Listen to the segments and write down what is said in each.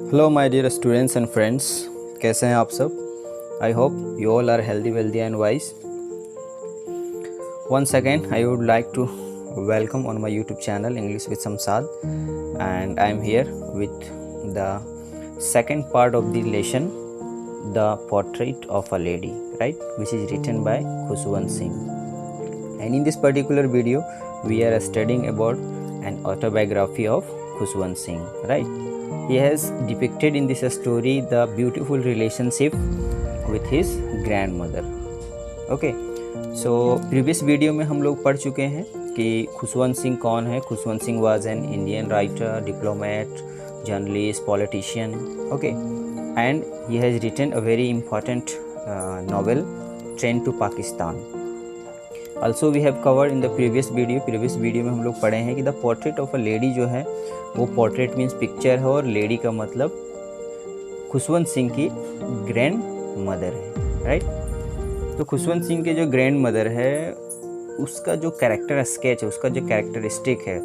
Hello my dear students and friends, कैसे हैं आप सब। I hope you all are healthy wealthy and wise. once again I would like to welcome on my YouTube channel English with Samsad, and I am here with the second part of the lesson, the portrait of a lady, right, which is written by Khushwant Singh. And in this particular video we are studying about an autobiography of Khushwant Singh, right. He has depicted in this story the beautiful relationship with his grandmother. Okay, so previous video में हम लोग पढ़ चुके हैं कि खुशवंत सिंह कौन है। Khushwant Singh was an Indian writer, diplomat, journalist, politician, okay, and he has written a very important novel train to Pakistan. Also we have covered in the previous video में हम लोग पढ़े हैं कि the portrait of a lady जो है वो portrait means picture है, और लेडी का मतलब खुशवंत सिंह की ग्रैंड मदर है, राइट। तो खुशवंत सिंह के जो ग्रैंड मदर है उसका जो कैरेक्टर स्केच है, उसका जो कैरेक्टरिस्टिक है,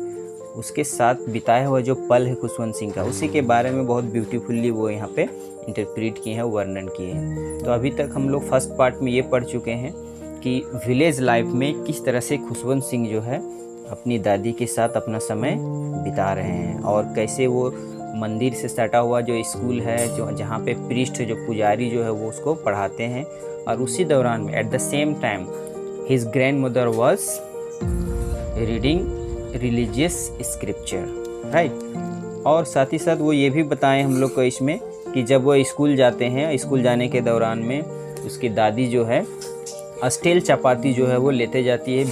उसके साथ बिताया हुआ जो पल है खुशवंत सिंह का, उसी के बारे में बहुत ब्यूटीफुल्ली वो यहाँ पे इंटरप्रेट किए हैं, वर्णन किए हैं। तो अभी तक हम लोग फर्स्ट पार्ट में ये पढ़ चुके हैं कि विलेज लाइफ में किस तरह से खुशवंत सिंह जो है अपनी दादी के साथ अपना समय बिता रहे हैं, और कैसे वो मंदिर से सटा हुआ जो स्कूल है, जो जहाँ पे प्रीस्ट जो पुजारी जो है वो उसको पढ़ाते हैं, और उसी दौरान में at the same time his grand mother was reading religious scripture, right. और साथ ही साथ वो ये भी बताएं हम लोग को इसमें कि जब वो स्कूल जाते हैं, स्कूल जाने के दौरान में उसकी दादी जो है स्टील चपाती जो है वो लेते जाती है,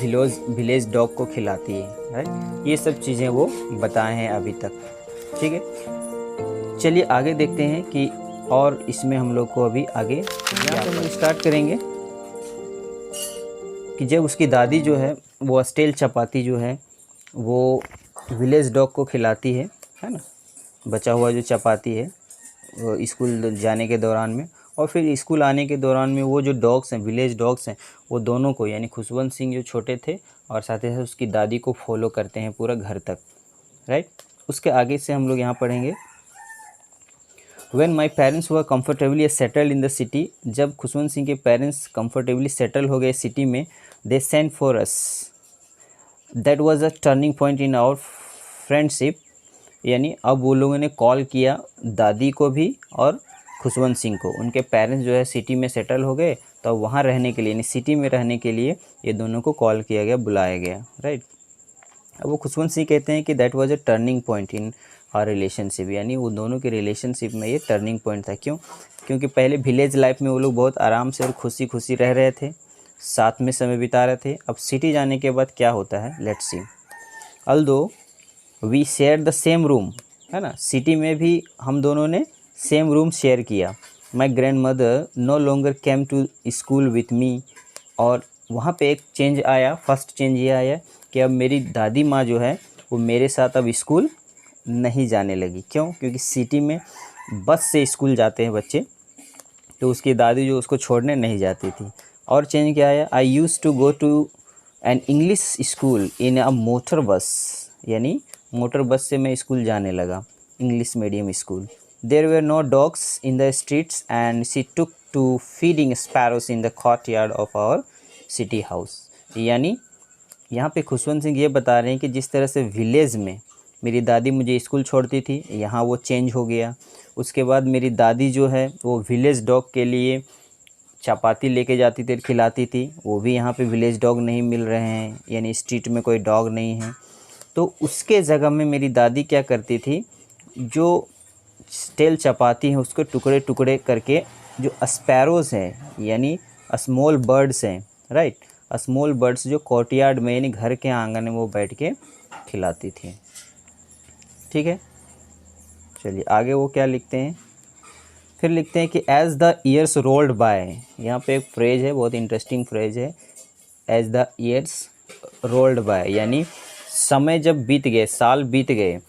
विलेज डॉग को खिलाती है, राइट। ये सब चीज़ें वो बताए हैं अभी तक, ठीक है। चलिए आगे देखते हैं कि और इसमें हम लोग को अभी आगे यहाँ से हम स्टार्ट करेंगे कि जब उसकी दादी जो है वो स्टील चपाती जो है वो विलेज डॉग को खिलाती है ना, बचा हुआ जो चपाती है स्कूल जाने के दौरान में, और फिर स्कूल आने के दौरान में वो जो डॉग्स हैं, विलेज डॉग्स हैं, वो दोनों को यानी खुशवंत सिंह जो छोटे थे और साथ ही साथ उसकी दादी को फॉलो करते हैं पूरा घर तक, राइट। उसके आगे से हम लोग यहाँ पढ़ेंगे When my parents were comfortably settled in the city, जब खुशवंत सिंह के पेरेंट्स कंफर्टेबली सेटल हो गए सिटी में, they sent for us. That was a turning point in our friendship. यानी अब वो लोगों ने कॉल किया दादी को भी और खुशवंत सिंह को। उनके पेरेंट्स जो है सिटी में सेटल हो गए, तो वहाँ रहने के लिए यानी सिटी में रहने के लिए ये दोनों को कॉल किया गया, बुलाया गया, राइट। अब वो खुशवंत सिंह कहते हैं कि that was a turning point in our relationship, यानी वो दोनों के रिलेशनशिप में ये टर्निंग पॉइंट था। क्यों? क्योंकि पहले विलेज लाइफ में वो लोग बहुत आराम से और खुशी खुशी रह रहे थे, साथ में समय बिता रहे थे। अब सिटी जाने के बाद क्या होता है, let's see. Although we share the same room, है ना, सिटी में भी हम दोनों ने सेम रूम शेयर किया। My grand mother no longer came to school with me, और वहाँ पे एक चेंज आया। फर्स्ट चेंज ये आया कि अब मेरी दादी माँ जो है वो मेरे साथ अब स्कूल नहीं जाने लगी। क्यों? क्योंकि सिटी में बस से स्कूल जाते हैं बच्चे, तो उसकी दादी जो उसको छोड़ने नहीं जाती थी। और चेंज क्या आया, I used to go to an English school in a motor bus, यानी मोटर बस से मैं स्कूल जाने लगा, English medium school. There were no dogs in the streets and she took to feeding sparrows in the courtyard of our city house. यानी यहाँ पे खुशवंत सिंह ये बता रहे हैं कि जिस तरह से विलेज में मेरी दादी मुझे स्कूल छोड़ती थी, यहाँ वो चेंज हो गया। उसके बाद मेरी दादी जो है वो विलेज डॉग के लिए चपाती लेके जाती थी, खिलाती थी, वो भी यहाँ पे विलेज डॉग नहीं मिल रहे हैं, यानी स्ट्रीट में कोई डॉग नहीं है। तो उसके जगह में मेरी दादी क्या करती थी, जो स्टेल चपाती हैं उसको टुकड़े टुकड़े करके जो स्पैरोज़ हैं यानी स्मॉल बर्ड्स हैं, राइट, स्मॉल बर्ड्स जो कोर्टयार्ड में यानी घर के आंगन में वो बैठ के खिलाती थी, ठीक है। चलिए आगे वो क्या लिखते हैं, फिर लिखते हैं कि as the years rolled by. यहाँ पे एक फ्रेज है, बहुत इंटरेस्टिंग फ्रेज है, as the years rolled by, यानी समय जब बीत गए, साल बीत गए,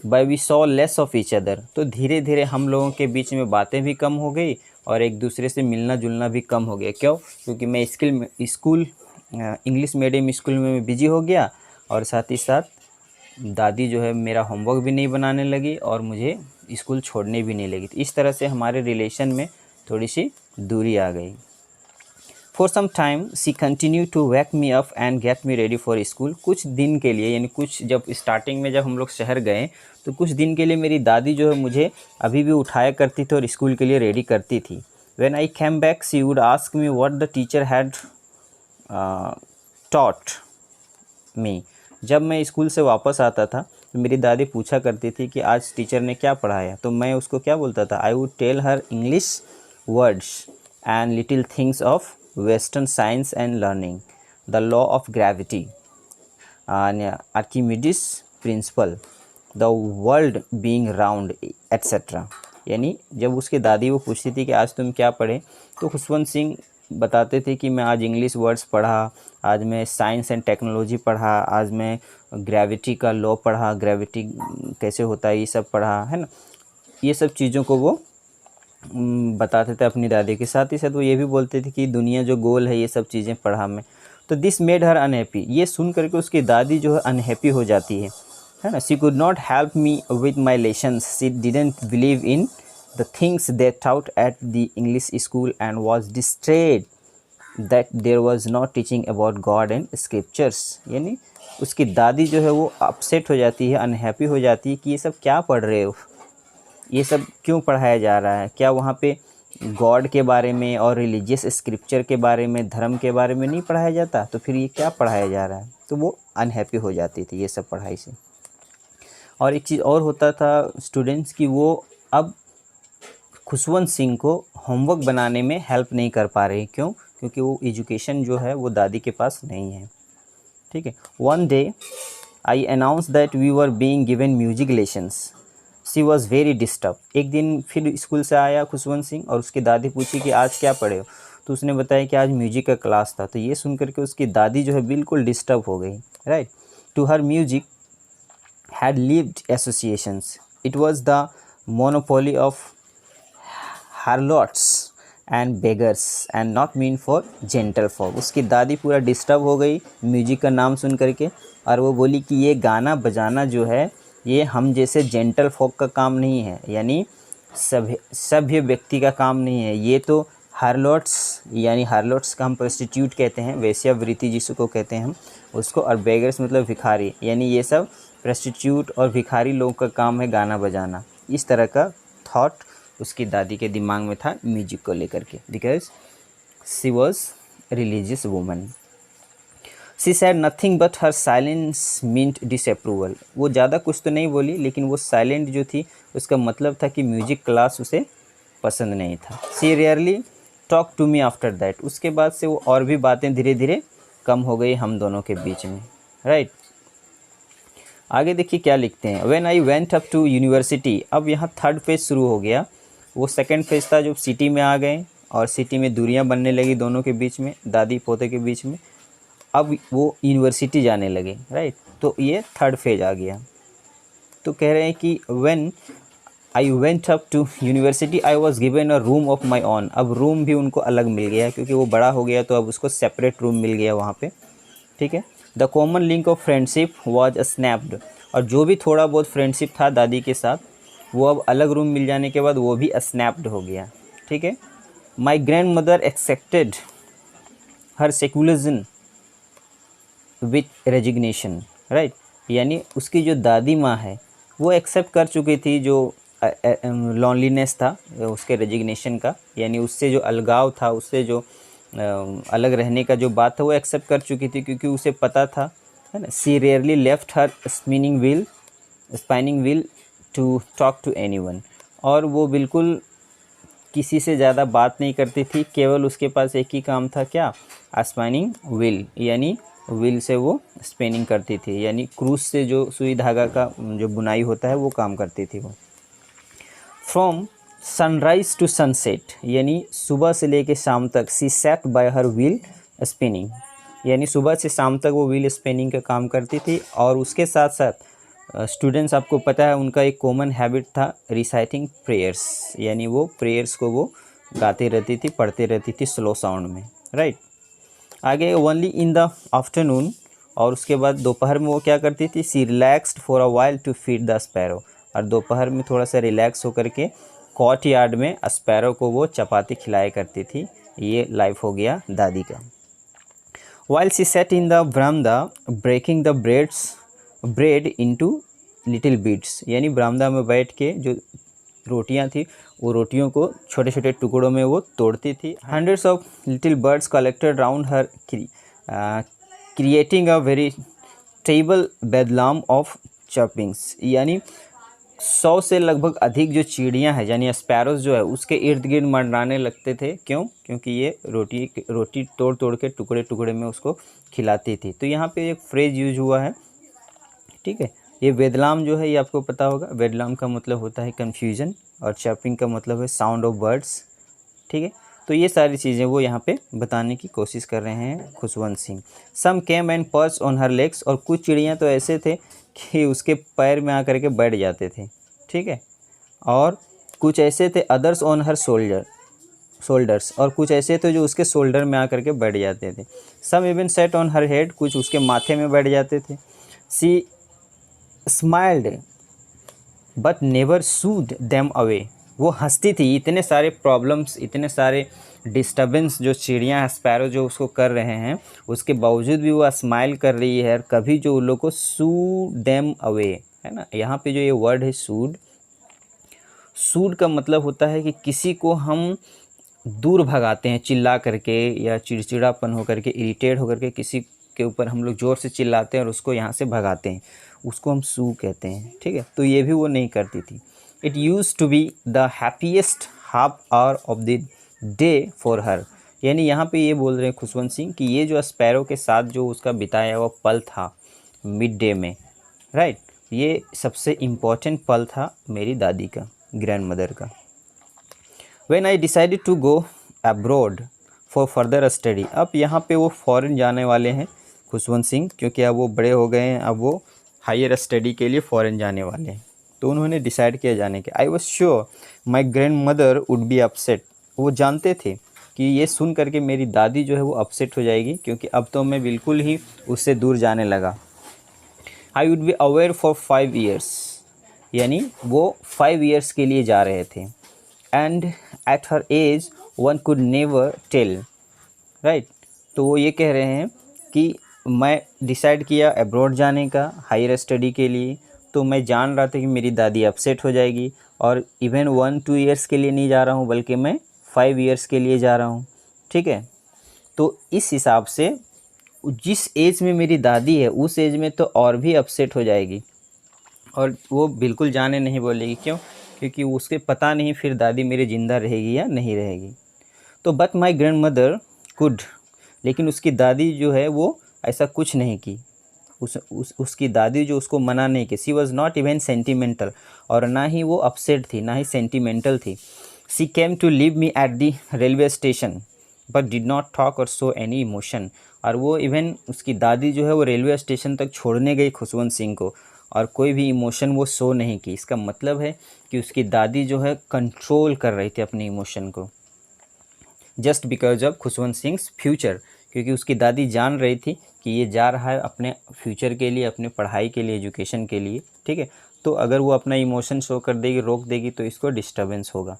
by we saw less of each other, तो धीरे धीरे हम लोगों के बीच में बातें भी कम हो गई और एक दूसरे से मिलना जुलना भी कम हो गया। क्यों? क्योंकि मैं स्कूल इंग्लिश मीडियम स्कूल में बिजी हो गया, और साथ ही साथ दादी जो है मेरा होमवर्क भी नहीं बनाने लगी और मुझे स्कूल छोड़ने भी नहीं लगी। तो इस तरह से हमारे रिलेशन में थोड़ी सी दूरी आ गई। For some time she continue to wake me up and get me ready for school. कुछ दिन के लिए, यानी कुछ जब स्टार्टिंग में जब हम लोग शहर गए तो कुछ दिन के लिए मेरी दादी जो है मुझे अभी भी उठाया करती थी और स्कूल के लिए रेडी करती थी। When I came back she would ask me what the teacher had taught me. जब मैं स्कूल से वापस आता था तो मेरी दादी पूछा करती थी कि आज टीचर ने क्या पढ़ाया, तो मैं उसको क्या बोलता था, I would tell her English words and little things of Western science and learning, the law of gravity, Archimedes principle, the world being round etcetera. यानी जब उसकी दादी वो पूछती थी कि आज तुम क्या पढ़े, तो खुशवंत सिंह बताते थे कि मैं आज इंग्लिश वर्ड्स पढ़ा, आज मैं साइंस एंड टेक्नोलॉजी पढ़ा, आज मैं ग्रेविटी का लॉ पढ़ा, ग्रेविटी कैसे होता है ये सब पढ़ा, है ना। ये सब चीज़ों को वो बताते थे अपनी दादी के। साथ ही साथ वो ये भी बोलते थे कि दुनिया जो गोल है ये सब चीज़ें पढ़ा मैं। तो दिस मेड हर अनहैप्पी। ये सुन करके उसकी दादी जो है अनहैप्पी हो जाती है ना। She could not help me with my lessons, she didn't believe in the things they taught at the English school and was distraught that there was no teaching about God and scriptures। यानी उसकी दादी जो है वो upset हो जाती है, unhappy हो जाती है कि ये सब क्या पढ़ रहे हो, ये सब क्यों पढ़ाया जा रहा है, क्या वहाँ पे गॉड के बारे में और रिलीजियस स्क्रिप्चर के बारे में, धर्म के बारे में नहीं पढ़ाया जाता, तो फिर ये क्या पढ़ाया जा रहा है। तो वो अनहैप्पी हो जाती थी ये सब पढ़ाई से। और एक चीज़ और होता था स्टूडेंट्स की, वो अब खुशवंत सिंह को होमवर्क बनाने में हेल्प नहीं कर पा रहे। क्यों? क्योंकि वो एजुकेशन जो है वो दादी के पास नहीं है। ठीक है। One day I announce that we were being given music lessons, she was very disturb. एक दिन फिर स्कूल से आया खुशवंत सिंह और उसकी दादी पूछी कि आज क्या पढ़े हो, तो उसने बताया कि आज म्यूजिक का क्लास था। तो ये सुन करके उसकी दादी जो है बिल्कुल डिस्टर्ब हो गई। Right. To her music had lewd associations, it was the monopoly of harlots and beggars and not meant for gentlefolk. उसकी दादी पूरा डिस्टर्ब हो गई म्यूजिक का नाम सुन करके, और वो बोली कि ये गाना बजाना जो है ये हम जैसे जेंटल फॉक का काम नहीं है, यानी सभ्य व्यक्ति का काम नहीं है। ये तो हार्लॉट्स, यानी हार्लॉट्स का हम प्रोस्टिट्यूट कहते हैं, वेश्यावृत्ति जिसको कहते हैं हम उसको, और बेगर्स मतलब भिखारी, यानी ये सब प्रोस्टिट्यूट और भिखारी लोगों का काम है गाना बजाना। इस तरह का थॉट उसकी दादी के दिमाग में था म्यूजिक को लेकर के, because she was religious woman. She said nothing but her silence meant disapproval. वो ज़्यादा कुछ तो नहीं बोली, लेकिन वो साइलेंट जो थी उसका मतलब था कि म्यूजिक क्लास उसे पसंद नहीं था। She rarely talk to me after that. उसके बाद से वो और भी बातें धीरे धीरे कम हो गई हम दोनों के बीच में। राइट। आगे देखिए क्या लिखते हैं। When I went up to university. अब यहाँ थर्ड फेज शुरू हो गया। वो सेकंड फेज था जब सिटी में आ गए और सिटी में दूरियां बनने लगी दोनों के बीच में, दादी पोते के बीच में। अब वो यूनिवर्सिटी जाने लगे। राइट। तो ये थर्ड फेज आ गया। तो कह रहे हैं कि when I went up to university I was given a room of my own. अब रूम भी उनको अलग मिल गया क्योंकि वो बड़ा हो गया, तो अब उसको सेपरेट रूम मिल गया वहाँ पे। ठीक है। The common link of friendship was snapped. और जो भी थोड़ा बहुत फ्रेंडशिप था दादी के साथ, वो अब अलग रूम मिल जाने के बाद वो भी स्नैप्ड हो गया। ठीक है। My grand mother accepted her secularism with resignation. Right. यानी उसकी जो दादी माँ है वो एक्सेप्ट कर चुकी थी जो लॉनलीनेस था उसके रेजिग्नेशन का, यानी उससे जो अलगाव था, उससे जो अलग रहने का जो बात था वो एक्सेप्ट कर चुकी थी, क्योंकि उसे पता था, है ना। She rarely left her spinning wheel to talk to anyone. और वो बिल्कुल किसी से ज़्यादा बात नहीं करती थी, केवल उसके पास एक ही काम था, क्या, स्पिनिंग व्हील, यानी व्हील से वो स्पिनिंग करती थी, यानी क्रूज से जो सुई धागा का जो बुनाई होता है वो काम करती थी वो। फ्रॉम सनराइज टू सनसेट, यानी सुबह से लेके शाम तक, she sat by her wheel spinning, यानी सुबह से शाम तक वो व्हील स्पिनिंग का काम करती थी। और उसके साथ साथ स्टूडेंट्स, आपको पता है उनका एक कॉमन हैबिट था रिसाइटिंग प्रेयर्स, यानी वो प्रेयर्स को वो गाती रहती थी, पढ़ती रहती थी स्लो साउंड में। राइट। आगे ओनली इन द आफ्टरनून, और उसके बाद दोपहर में वो क्या करती थी, she relaxed for a while to feed the sparrow. और दोपहर में थोड़ा सा रिलैक्स होकर के कॉट यार्ड में स्पैरो को वो चपाती खिलाया करती थी। ये लाइफ हो गया दादी का। While she sat in the veranda breaking the bread into little bits, यानी बरामदा में बैठ के जो रोटियां थी वो रोटियों को छोटे छोटे टुकड़ों में वो तोड़ती थी। Hundreds of little birds collected round her creating a veritable bedlam of chirpings, यानी 100 से लगभग अधिक जो चिड़ियां हैं यानी स्पैरोज जो है उसके इर्द गिर्द मंडराने लगते थे। क्यों? क्योंकि ये रोटी तोड़ तोड़ के टुकड़े टुकड़े में उसको खिलाती थी। तो यहाँ पे एक फ्रेज यूज हुआ है, ठीक है। ये बेदलाम जो है ये आपको पता होगा, बेदलाम का मतलब होता है कन्फ्यूजन और चैपिंग का मतलब है साउंड ऑफ बर्ड्स, ठीक है। तो ये सारी चीज़ें वो यहाँ पे बताने की कोशिश कर रहे हैं Khushwant Singh. Some came and perch on her legs, और कुछ चिड़ियाँ तो ऐसे थे कि उसके पैर में आकर के बैठ जाते थे, ठीक है। और कुछ ऐसे थे अदर्स ऑन हर शोल्डर्स, और कुछ ऐसे थे जो उसके शोल्डर में आकर के बैठ जाते थे। Some even sat on her head, कुछ उसके माथे में बैठ जाते थे। She smiled but never shooed them away, वो हंसती थी। इतने सारे प्रॉब्लम्स, इतने सारे डिस्टर्बेंस जो चिड़ियाँ स्पैरो जो उसको कर रहे हैं उसके बावजूद भी वो स्माइल कर रही है, और कभी जो उन लोग को सूड देम अवे, है ना। यहाँ पे जो ये वर्ड है सूड, सूड का मतलब होता है कि किसी को हम दूर भगाते हैं चिल्ला करके या चिड़चिड़ापन होकर के, इरिटेट होकर के किसी के ऊपर हम लोग ज़ोर से चिल्लाते हैं और उसको यहाँ से भगाते हैं, उसको हम सू कहते हैं, ठीक है। तो ये भी वो नहीं करती थी। It use to be the happiest half hour of the day for her, यानी यहाँ पे ये बोल रहे हैं खुशवंत सिंह कि ये जो स्पैरो के साथ जो उसका बिताया हुआ पल था मिड डे में, राइट, ये सबसे इम्पॉर्टेंट पल था मेरी दादी का, ग्रैंड मदर का। When I decided to go abroad for further study, अब यहाँ पे वो फ़ॉरेन जाने वाले हैं खुशवंत सिंह, क्योंकि अब वो बड़े हो गए हैं, अब वो हायर स्टडी के लिए फ़ॉरेन जाने वाले हैं। तो उन्होंने डिसाइड किया जाने के। I was sure my grand mother would be upset, वो जानते थे कि ये सुन करके मेरी दादी जो है वो अपसेट हो जाएगी, क्योंकि अब तो मैं बिल्कुल ही उससे दूर जाने लगा। I would be aware for 5 years, यानी वो 5 years के लिए जा रहे थे। And at her age one could never tell, right. तो वो ये कह रहे हैं कि मैं डिसाइड किया अब्रॉड जाने का हायर स्टडी के लिए, तो मैं जान रहा था कि मेरी दादी अपसेट हो जाएगी, और इवन 1-2 years के लिए नहीं जा रहा हूँ बल्कि मैं 5 years के लिए जा रहा हूँ, ठीक है। तो इस हिसाब से जिस एज में मेरी दादी है उस एज में तो और भी अपसेट हो जाएगी, और वो बिल्कुल जाने नहीं बोलेगी। क्यों? क्योंकि उसके पता नहीं फिर दादी मेरी ज़िंदा रहेगी या नहीं रहेगी। तो but my grand mother could, लेकिन उसकी दादी जो है वो ऐसा कुछ नहीं की। उसकी दादी जो उसको मना नहीं की। सी वॉज नॉट इवन सेंटिमेंटल, और ना ही वो अपसेट थी ना ही सेंटिमेंटल थी। She came to leave me at the railway station but did not talk or show any emotion, और वो इवन उसकी दादी जो है वो रेलवे स्टेशन तक छोड़ने गई खुशवंत सिंह को, और कोई भी इमोशन वो शो नहीं की। इसका मतलब है कि उसकी दादी जो है कंट्रोल कर रही थी अपने इमोशन को, just because of Khushwant sings future, क्योंकि उसकी दादी जान रही थी कि ये जा रहा है अपने फ्यूचर के लिए, अपने पढ़ाई के लिए, एजुकेशन के लिए, ठीक है। तो अगर वो अपना इमोशन शो कर देगी, रोक देगी, तो इसको डिस्टर्बेंस होगा।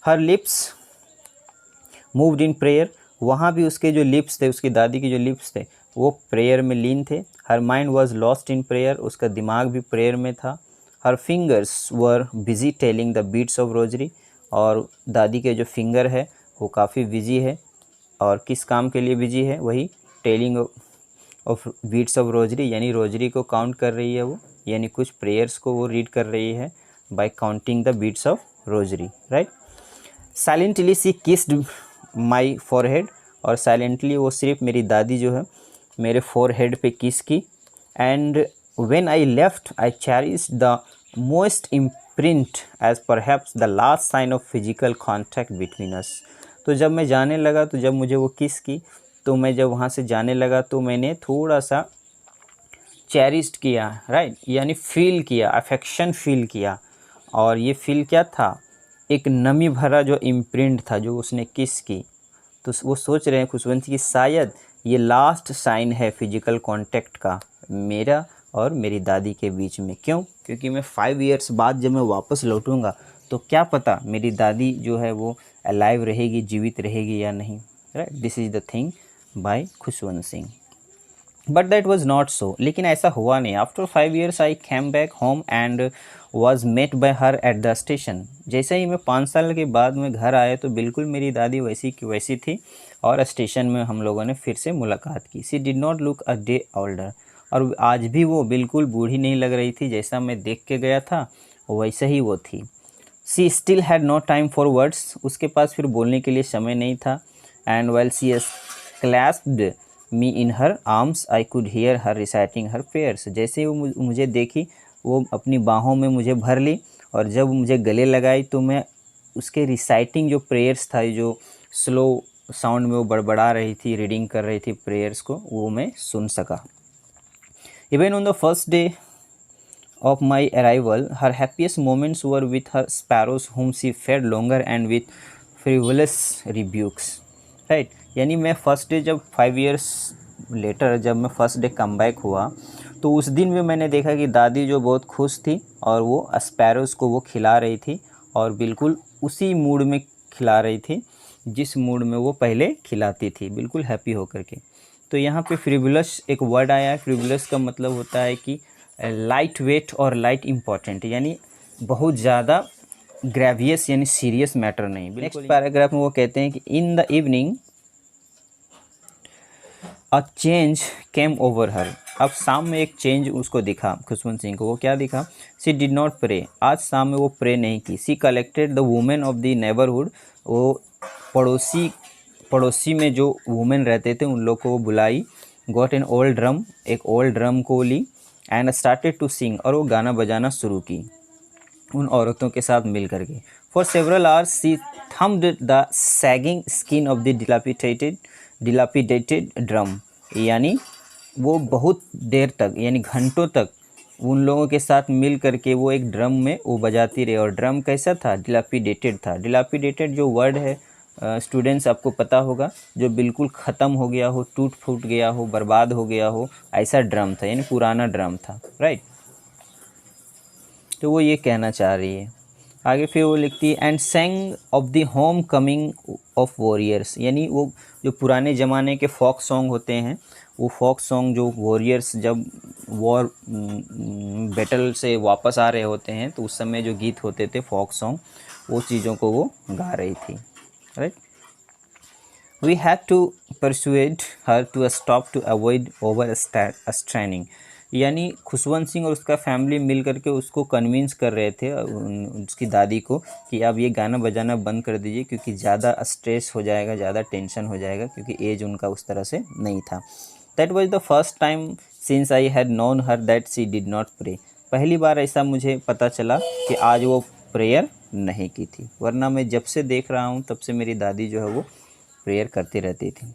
हर लिप्स मूव्ड इन प्रेयर, वहाँ भी उसके जो लिप्स थे, उसकी दादी के जो लिप्स थे वो प्रेयर में लीन थे। Her mind was lost in prayer, उसका दिमाग भी प्रेयर में था। Her fingers were busy telling the beads of rosary, और दादी के जो फिंगर है वो काफ़ी बिजी है, और किस काम के लिए बिजी है? वही telling of beads of rosary, यानी रोजरी को काउंट कर रही है वो, यानी कुछ प्रेयर्स को वो रीड कर रही है by counting the beads of rosary, right. Silently she kissed my forehead, और साइलेंटली वो सिर्फ मेरी दादी जो है मेरे फोरहेड पे किस की। And when I left I cherish the moist imprint as perhaps the last sign of physical contact between us, तो जब मैं जाने लगा, तो जब मुझे वो किस की, तो मैं जब वहाँ से जाने लगा तो मैंने थोड़ा सा चेरिश्ड किया, राइट, यानी फील किया, अफेक्शन फील किया। और ये फील क्या था? एक नमी भरा जो इम्प्रिंट था जो उसने किस की। तो वो सोच रहे हैं खुशवंत कि शायद ये लास्ट साइन है फिजिकल कांटेक्ट का, मेरा और मेरी दादी के बीच में। क्यों? क्योंकि मैं 5 इयर्स बाद जब मैं वापस लौटूंगा तो क्या पता मेरी दादी जो है वो अलाइव रहेगी, जीवित रहेगी या नहीं। Right, this is the thing by Khushwant Singh. But that was not so, लेकिन ऐसा हुआ नहीं। After 5 years I came back home and was met by her at the station. जैसे ही मैं 5 साल के बाद मैं घर आया तो बिल्कुल मेरी दादी वैसी की वैसी थी और स्टेशन में हम लोगों ने फिर से मुलाकात की। She did not look a day older, और आज भी वो बिल्कुल बूढ़ी नहीं लग रही थी। जैसा मैं देख के गया था वैसे ही वो थी। She still had no time for words, उसके पास फिर बोलने के लिए समय नहीं था। And while she clasped me in her arms I could hear her reciting her prayers. जैसे ही वो मुझे देखी वो अपनी बाहों में मुझे भर ली, और जब मुझे गले लगाई तो मैं उसके रिसाइटिंग जो प्रेयर्स था, जो स्लो साउंड में वो बड़बड़ा रही थी, रीडिंग कर रही थी प्रेयर्स को, वो मैं सुन सका। Even on the first day of my arrival, her happiest moments were with her sparrows whom she fed longer and with frivolous rebukes. Right? यानी मैं फर्स्ट डे जब 5 इयर्स लेटर जब मैं फर्स्ट डे कम बैक हुआ तो उस दिन भी मैंने देखा कि दादी जो बहुत खुश थी और वो स्पैरोज़ को वो खिला रही थी, और बिल्कुल उसी मूड में खिला रही थी जिस मूड में वो पहले खिलाती थी, बिल्कुल हैप्पी होकर के। तो यहाँ पे फ्रिवुलस एक वर्ड आया है। फ्रिवुलस का मतलब होता है कि लाइट वेट और लाइट इम्पॉर्टेंट, यानी बहुत ज़्यादा ग्रेवियस यानी सीरियस मैटर नहीं। नेक्स्ट पैराग्राफ में वो कहते हैं कि इन the evening a change came over हर। अब शाम में एक चेंज उसको दिखा, खुशवंत सिंह को। वो क्या दिखा? सी डिड नॉट प्रे, आज शाम में वो प्रे नहीं की। She collected the women of the neighbourhood, वो पड़ोसी में जो वुमेन रहते थे उन लोग को वो बुलाई। गॉट एन ओल्ड ड्रम, एक ओल्ड ड्रम को ली। एंड स्टार्टेड टू सिंग, और वो गाना बजाना शुरू की उन औरतों के साथ मिल करके। For several hours she thumped the sagging skin of the dilapidated drum, यानी वो बहुत देर तक यानी घंटों तक उन लोगों के साथ मिल करके वो एक ड्रम में वो बजाती रही। और ड्रम कैसा था? डिलापिडेटेड था। डिलापिडेटेड जो वर्ड है स्टूडेंट्स आपको पता होगा, जो बिल्कुल ख़त्म हो गया हो, टूट फूट गया हो, बर्बाद हो गया हो, ऐसा ड्रम था, यानी पुराना ड्रम था। राइट, तो वो ये कहना चाह रही है। आगे फिर वो लिखती है and saying of the home coming of warriors, यानी वो जो पुराने ज़माने के फोक सॉन्ग होते हैं, वो फोक सॉन्ग जो वॉरियर्स जब वॉर बैटल से वापस आ रहे होते हैं तो उस समय जो गीत होते थे फोक सॉन्ग, वो चीज़ों को वो गा रही थी। Right, we had to persuade her to stop to avoid over straining, यानी खुशवंत सिंह और उसका फैमिली मिल करके उसको कन्विंस कर रहे थे उसकी दादी को कि आप ये गाना बजाना बंद कर दीजिए, क्योंकि ज़्यादा स्ट्रेस हो जाएगा, ज़्यादा टेंशन हो जाएगा, क्योंकि एज उनका उस तरह से नहीं था। That was the first time since I had known her that she did not pray, पहली बार ऐसा मुझे पता चला कि आज वो प्रेयर नहीं की थी, वरना मैं जब से देख रहा हूँ तब से मेरी दादी जो है वो प्रेयर करती रहती थी।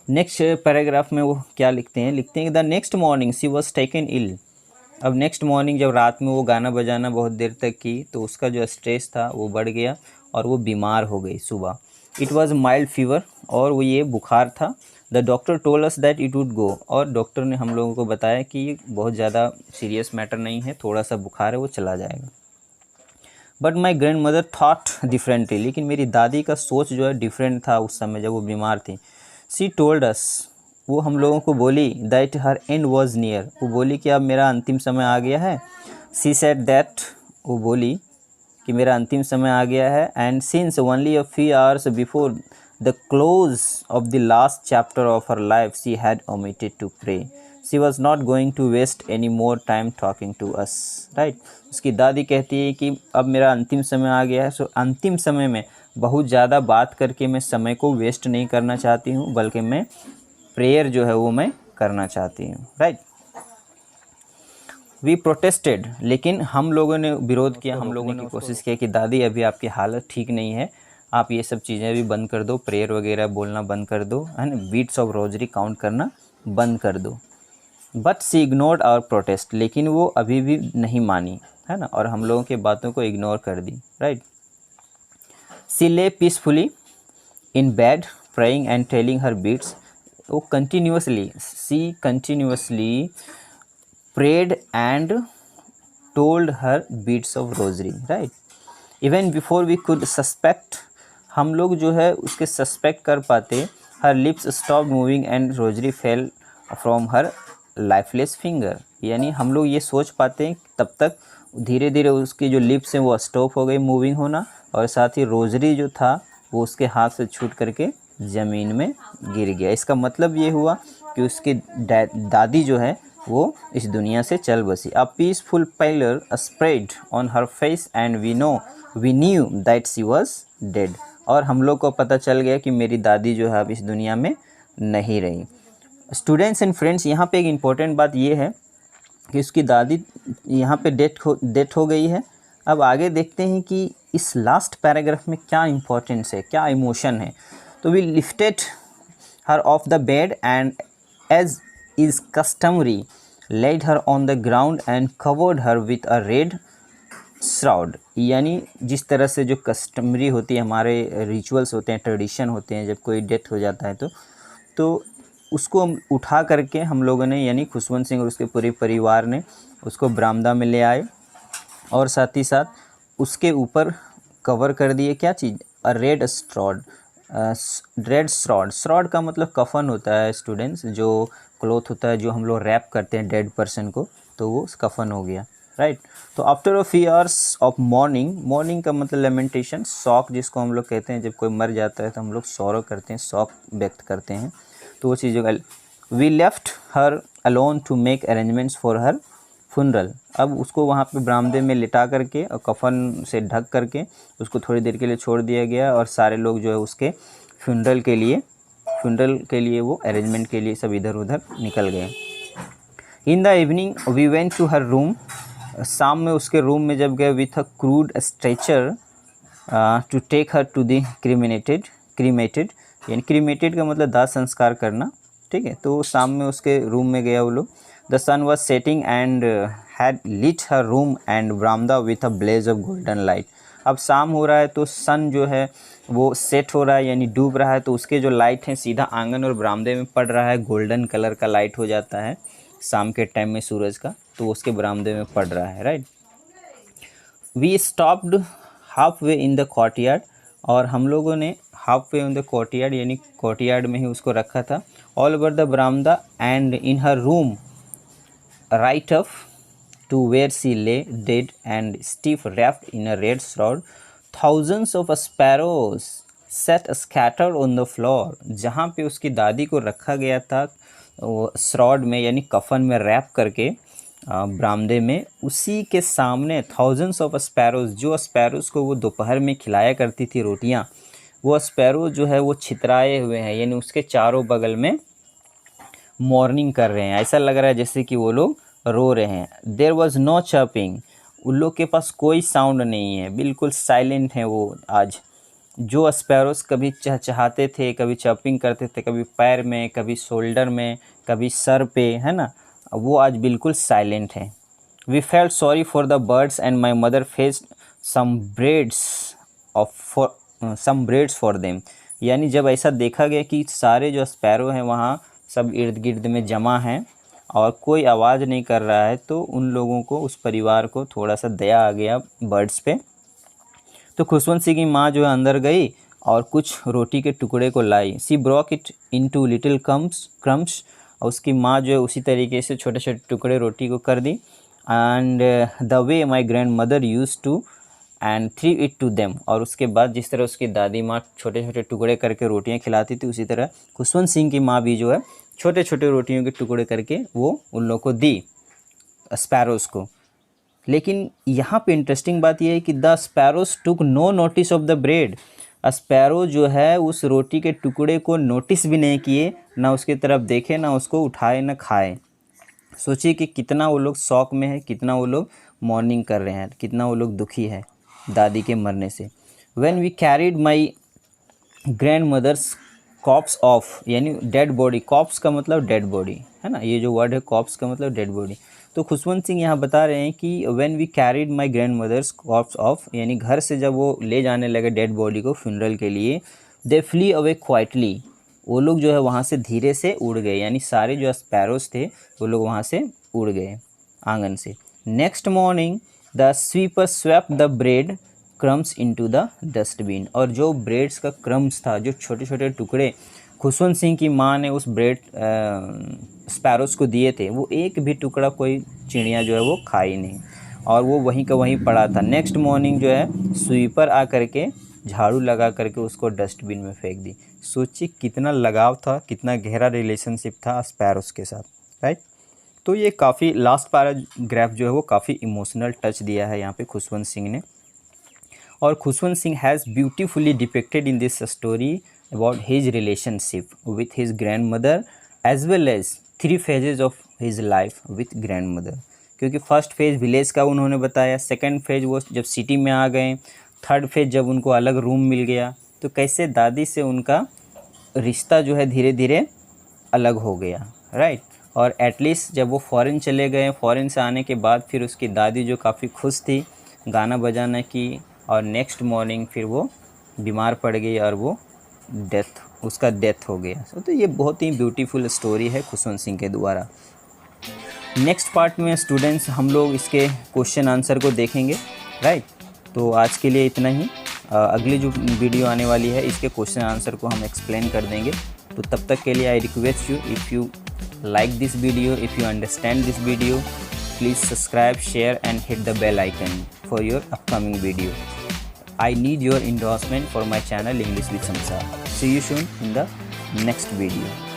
नेक्स्ट पैराग्राफ में वो क्या लिखते हैं? लिखते हैं कि the next morning she was taken ill. अब नेक्स्ट मॉर्निंग जब रात में वो गाना बजाना बहुत देर तक की तो उसका जो स्ट्रेस था वो बढ़ गया और वो बीमार हो गई सुबह। इट वॉज़ माइल्ड फीवर, और वो ये बुखार था। The doctor told us that it would go, और डॉक्टर ने हम लोगों को बताया कि ये बहुत ज़्यादा सीरियस मैटर नहीं है, थोड़ा सा बुखार है, वो चला जाएगा। But my grand mother thought differently, लेकिन मेरी दादी का सोच जो है डिफरेंट था उस समय जब वो बीमार थी। सी टोल्ड अस, वो हम लोगों को बोली that her and was near, वो बोली कि अब मेरा अंतिम समय आ गया है। सी सेड दैट, वो बोली कि मेरा अंतिम समय आ गया है। And since only a few hours before the close of the last chapter of her life she had omitted to pray, she was not going to waste any more time talking to us. Right, उसकी दादी कहती है कि अब मेरा अंतिम समय आ गया है, सो अंतिम समय में बहुत ज़्यादा बात करके मैं समय को वेस्ट नहीं करना चाहती हूँ, बल्कि मैं प्रेयर जो है वो मैं करना चाहती हूँ। राइट, वी प्रोटेस्टेड, लेकिन हम लोगों ने विरोध किया, हम लोगों ने कोशिश की कि दादी अभी आपकी हालत ठीक नहीं है, आप ये सब चीज़ें भी बंद कर दो, प्रेयर वगैरह बोलना बंद कर दो, है ना, बीट्स ऑफ रोजरी काउंट करना बंद कर दो। But she ignored our protest, लेकिन वो अभी भी नहीं मानी, है ना, और हम लोगों के बातों को इग्नोर कर दी। Right, she lay peacefully in bed praying and telling her beads, वो continuously prayed and told her beads of rosary, right? Even before we could suspect, हम लोग जो है उसके सस्पेक्ट कर पाते, her lips stopped moving and rosary fell from her lifeless finger। यानी हम लोग ये सोच पाते हैं तब तक धीरे धीरे उसकी जो लिप्स हैं वो स्टॉप हो गई मूविंग होना, और साथ ही रोजरी जो था वो उसके हाथ से छूट करके ज़मीन में गिर गया। इसका मतलब ये हुआ कि उसकी दादी जो है वो इस दुनिया से चल बसी। A peaceful pallor spread on her face and we knew that she was dead. और हम लोग को पता चल गया कि मेरी दादी जो है अब इस दुनिया में नहीं रही। स्टूडेंट्स एंड फ्रेंड्स, यहाँ पे एक इम्पॉर्टेंट बात ये है कि उसकी दादी यहाँ पे डेथ हो गई है। अब आगे देखते हैं कि इस लास्ट पैराग्राफ में क्या इम्पोर्टेंस है, क्या इमोशन है। तो we lifted her off the bed and as is customary laid her on the ground and covered her with a red shroud। यानी जिस तरह से जो कस्टमरी होती है, हमारे रिचुअल्स होते हैं, ट्रेडिशन होते हैं, जब कोई डेथ हो जाता है तो उसको उठा करके हम लोगों ने, यानी खुशवंत सिंह और उसके पूरे परिवार ने उसको बरामदा में ले आए और साथ ही साथ उसके ऊपर कवर कर दिए क्या चीज़, अ रेड श्रॉड। रेड श्रॉड, श्रॉड का मतलब कफन होता है स्टूडेंट्स, जो क्लोथ होता है जो हम लोग रैप करते हैं डेड पर्सन को, तो वो कफन हो गया, राइट। तो after a few hours of morning का मतलब लेमेंटेशन, शॉक जिसको हम लोग कहते हैं, जब कोई मर जाता है तो हम लोग सौरो करते हैं, शॉक व्यक्त करते हैं, तो वो चीज़ों का। We left her alone to make arrangements for her funeral. अब उसको वहाँ पे बरामदे में लिटा करके और कफन से ढक करके उसको थोड़ी देर के लिए छोड़ दिया गया, और सारे लोग जो है उसके फ्यूनरल के लिए वो अरेंजमेंट के लिए सब इधर उधर निकल गए। In the evening we went to her room. शाम में उसके रूम में जब गए, with a crude stretcher to take her to the cremated, यानी क्रीमेटेड का मतलब दाह संस्कार करना, ठीक है। तो शाम में उसके रूम में गया वो लोग। The sun was setting and had lit her room and बरामदा with a blaze of golden light. अब शाम हो रहा है तो सन जो है वो सेट हो रहा है, यानी डूब रहा है, तो उसके जो लाइट हैं सीधा आंगन और बरामदे में पड़ रहा है, गोल्डन कलर का लाइट हो जाता है शाम के टाइम में सूरज का, तो उसके बरामदे में पड़ रहा है, right. We stopped half way in the courtyard, और हम लोगों ने half way in the courtyard यानी कोर्टयार्ड में ही उसको रखा था। ऑल ओवर द बरामदा and in her room right up to where she lay dead and stiff wrapped in a red shroud, thousands of sparrows sat scattered on the floor। जहाँ पे उसकी दादी को रखा गया था वो श्रॉड में यानी कफन में रैप करके बरामदे में, उसी के सामने थाउजेंड्स ऑफ स्पैरोज, जो स्पैरोज को वो दोपहर में खिलाया करती थी रोटियाँ, वो स्पैरो जो है वो छितराए हुए हैं, यानी उसके चारों बगल में मॉर्निंग कर रहे हैं। ऐसा लग रहा है जैसे कि वो लोग रो रहे हैं। देयर वॉज नो चर्पिंग, उन लोग के पास कोई साउंड नहीं है, बिल्कुल साइलेंट है वो आज। जो स्पैरोस कभी चहचहाते थे, कभी चर्पिंग करते थे, कभी पैर में, कभी शोल्डर में, कभी सर पे, है ना, वो आज बिल्कुल साइलेंट है। We felt sorry for the birds and my mother fetched some breads for them. यानी जब ऐसा देखा गया कि सारे जो स्पैरो हैं वहाँ सब इर्द गिर्द में जमा हैं और कोई आवाज़ नहीं कर रहा है, तो उन लोगों को, उस परिवार को थोड़ा सा दया आ गया बर्ड्स पे। तो खुशवंत सिंह की माँ जो है अंदर गई और कुछ रोटी के टुकड़े को लाई। She broke it into little crumbs, और उसकी माँ जो है उसी तरीके से छोटे छोटे टुकड़े रोटी को कर दी। And the way my grand mother used to and threw it to them, और उसके बाद जिस तरह उसकी दादी माँ छोटे छोटे टुकड़े करके रोटियाँ खिलाती थी, उसी तरह खुशवंत सिंह की माँ भी जो है छोटे छोटे रोटियों के टुकड़े करके वो उन लोगों को दी, स्पैरोज़ को। लेकिन यहाँ पे इंटरेस्टिंग बात यह है कि the sparrows took no notice of the bread. Sparrow जो है उस रोटी के टुकड़े को नोटिस भी नहीं किए, ना उसकी तरफ देखे, ना उसको उठाए, ना खाए। सोचिए कि कितना वो लोग शौक में है, कितना वो लोग मॉर्निंग कर रहे हैं, कितना वो लोग दुखी है दादी के मरने से। When we carried my grand mother's corpse off, यानी डेड बॉडी, कॉप्स का मतलब डेड बॉडी है ना, ये जो वर्ड है कॉप्स का मतलब डेड बॉडी। तो खुशवंत सिंह यहाँ बता रहे हैं कि when we carried my grand mother's corpse off, यानी घर से जब वो ले जाने लगे डेड बॉडी को फ्यूनरल के लिए, दे फ्ली अवे क्वाइटली, वो लोग जो है वहाँ से धीरे से उड़ गए, यानी सारे जो स्पैरोज थे वो लोग वहाँ से उड़ गए। आंगन से। Next morning the sweeper swept the bread crumbs into the dustbin. और जो ब्रेड्स का क्रम्स था, जो छोटे छोटे टुकड़े खुशवंत सिंह की माँ ने उस ब्रेड स्पैरोस को दिए थे, वो एक भी टुकड़ा कोई चिड़िया जो है वो खाई नहीं, और वो वहीं का वहीं पड़ा था। नेक्स्ट मॉर्निंग जो है स्वीपर आ करके झाड़ू लगा करके उसको डस्टबिन में फेंक दी। सोचिए कितना लगाव था, कितना गहरा रिलेशनशिप था स्पैरोस के साथ, राइट। तो ये काफ़ी लास्ट पैराग्राफ जो है वो काफ़ी इमोशनल टच दिया है यहाँ पे खुशवंत सिंह ने। और Khushwant Singh has beautifully depicted in this story about his relationship with his grand mother as well as 3 phases of his life with grand mother. क्योंकि फर्स्ट फेज़ विलेज का उन्होंने बताया, सेकंड फेज़ वो जब सिटी में आ गए, थर्ड फेज़ जब उनको अलग रूम मिल गया, तो कैसे दादी से उनका रिश्ता जो है धीरे धीरे अलग हो गया, राइट। और एटलीस्ट जब वो फ़ॉरेन चले गए, फ़ॉरेन से आने के बाद फिर उसकी दादी जो काफ़ी खुश थी, गाना बजाना की, और नेक्स्ट मॉर्निंग फिर वो बीमार पड़ गई और वो उसका डेथ हो गया। तो ये बहुत ही ब्यूटीफुल स्टोरी है खुशवंत सिंह के द्वारा। नेक्स्ट पार्ट में स्टूडेंट्स हम लोग इसके क्वेश्चन आंसर को देखेंगे, राइट। तो आज के लिए इतना ही। अगली जो वीडियो आने वाली है इसके क्वेश्चन आंसर को हम एक्सप्लेन कर देंगे। तो तब तक के लिए I request you, if you like this video, if you understand this video, please subscribe, share and hit the bell icon for your upcoming video. I need your endorsement for my channel English with Samsar. See you soon in the next video.